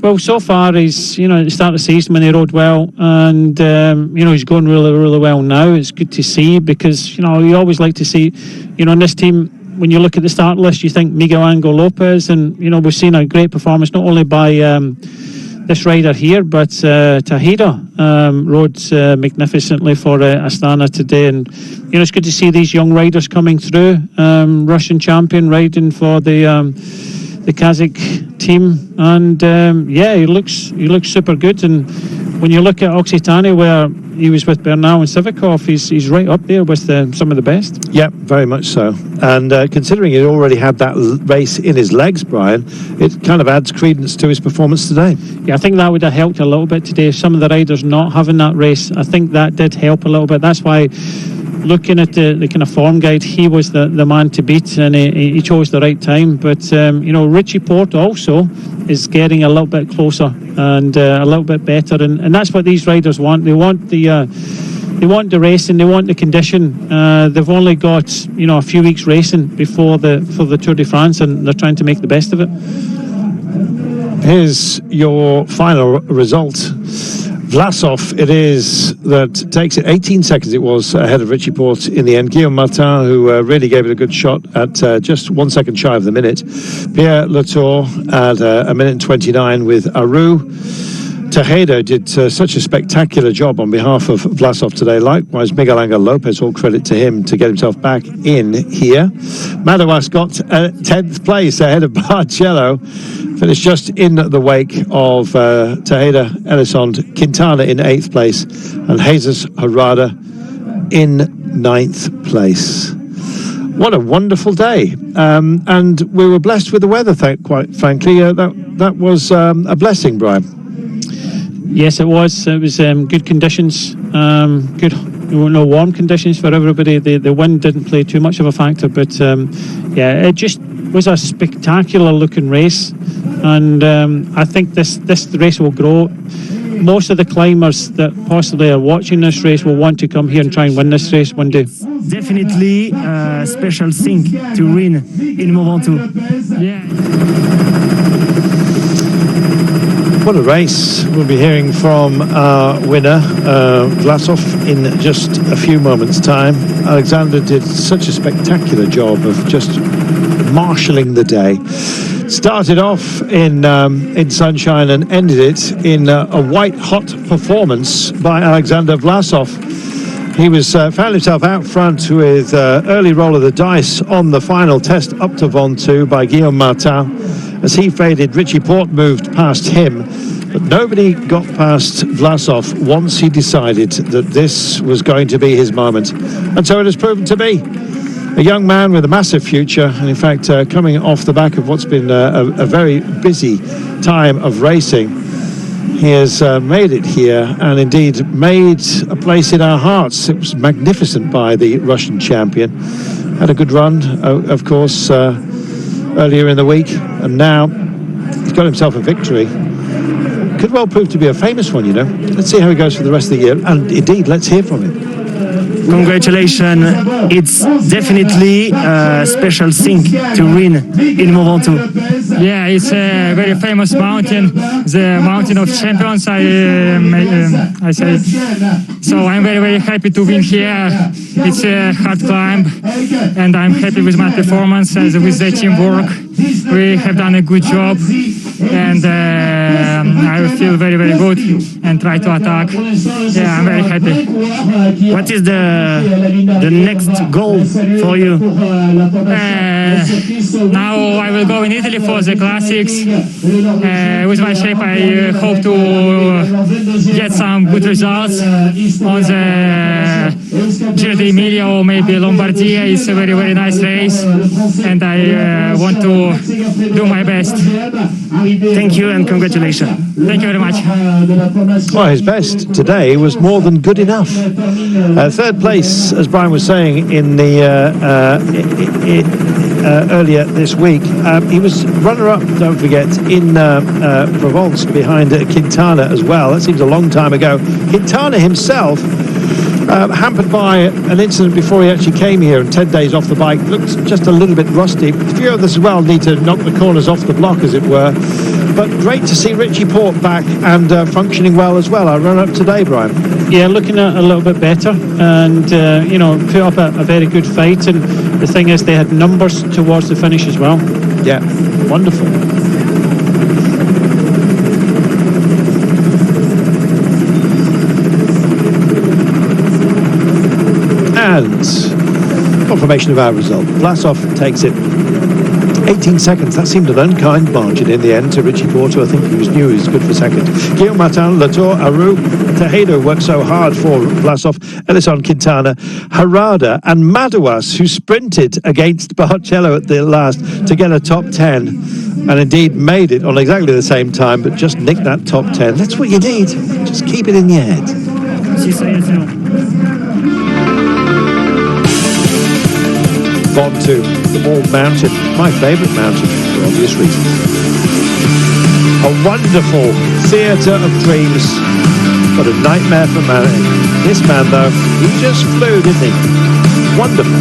Well, so far he's, at the start of the season when he rode well, and he's going really, really well now. It's good to see, because you always like to see, in this team, when you look at the start list, you think Miguel Angel Lopez, and we've seen a great performance not only by this rider here, but Tahira rode magnificently for Astana today, and it's good to see these young riders coming through. Russian champion riding for the Kazakh team, and he looks super good. And when you look at Occitanie, where he was with Bernal and Sivakov, he's right up there with some of the best. Yeah, very much so. And considering he already had that race in his legs, Brian, it kind of adds credence to his performance today. Yeah, I think that would have helped a little bit today. Some of the riders not having that race, I think that did help a little bit. That's why, looking at the kind of form guide, he was the man to beat, and he chose the right time. But Richie Porte also is getting a little bit closer and a little bit better, and that's what these riders want. They want the racing, they want the condition. They've only got a few weeks racing before the Tour de France, and they're trying to make the best of it. Here's your final result. Vlasov it is that takes it 18 seconds it was ahead of Richie Porte in the end. Guillaume Martin, who really gave it a good shot at just 1 second shy of the minute. Pierre Latour at a minute and 29 with Roux. Tejeda did such a spectacular job on behalf of Vlasov today. Likewise, Miguel Angel Lopez, all credit to him to get himself back in here. Madouas got 10th place ahead of Barcelo, finished just in the wake of Tejeda, Elizondo, Quintana in 8th place, and Jesus Herrada in 9th place. What a wonderful day. And we were blessed with the weather, quite frankly. That was a blessing, Brian. Yes, it was. It was good conditions, good, warm conditions for everybody. The wind didn't play too much of a factor, but yeah, it just was a spectacular looking race, and I think this race will grow. Most of the climbers that possibly are watching this race will want to come here and try and win this race one day. Definitely a special thing to win in Mont Ventoux. Yeah. What a race. We'll be hearing from our winner, Vlasov, in just a few moments' time. Alexander did such a spectacular job of just marshalling the day. Started off in sunshine and ended it in a white-hot performance by Alexander Vlasov. He was found himself out front with early roll of the dice on the final test up to Ventoux by Guillaume Martin. As he faded, Richie Porte moved past him, but nobody got past Vlasov once he decided that this was going to be his moment. And so it has proven to be. A young man with a massive future, and in fact, coming off the back of what's been a very busy time of racing, he has made it here and indeed made a place in our hearts. It was magnificent by the Russian champion. Had a good run, of course, earlier in the week, and now he's got himself a victory. Could well prove to be a famous one, you know. Let's see how he goes for the rest of the year, and indeed, let's hear from him. Congratulations. It's definitely a special thing to win in Mont Ventoux. Yeah, it's a very famous mountain, the mountain of champions, I say. So I'm very, very happy to win here. It's a hard climb, and I'm happy with my performance as with the teamwork. We have done a good job, and I feel very, very good and try to attack. Yeah, I'm very happy. What is the next goal for you? Now I will go in Italy for the classics. With my shape, I hope to get some good results on the Giro d'Emilia or maybe Lombardia. It's a very, very nice race, and I want to do my best. Thank you and congratulations. Thank you very much. Well, his best today was more than good enough. Third place, as Brian was saying, in the earlier this week. He was runner-up, don't forget, in Provence behind Quintana as well. That seems a long time ago. Quintana himself, hampered by an incident before he actually came here, and 10 days off the bike, looks just a little bit rusty. A few others as well need to knock the corners off the block, as it were. But great to see Richie Porte back and functioning well as well. Our run-up today, Brian. Yeah, looking a little bit better, and put up a very good fight. And the thing is, they had numbers towards the finish as well. Yeah, wonderful. And confirmation of our result. Vlasov takes it. 18 seconds. That seemed an unkind margin in the end to Richie Porte. I think he knew he was good for second. Guillaume Martin, Latour, Aru, Tejeda worked so hard for Vlasov, Elizondo, Quintana, Herrada and Madouas, who sprinted against Barcelo at the last to get a top 10 and indeed made it on exactly the same time, but just nicked that top 10. That's what you need. Just keep it in your head. Ventoux, the Mont Mountain, my favourite mountain for obvious reasons. A wonderful theatre of dreams, but a nightmare for man. This man, though, he just flew, didn't he? Wonderful.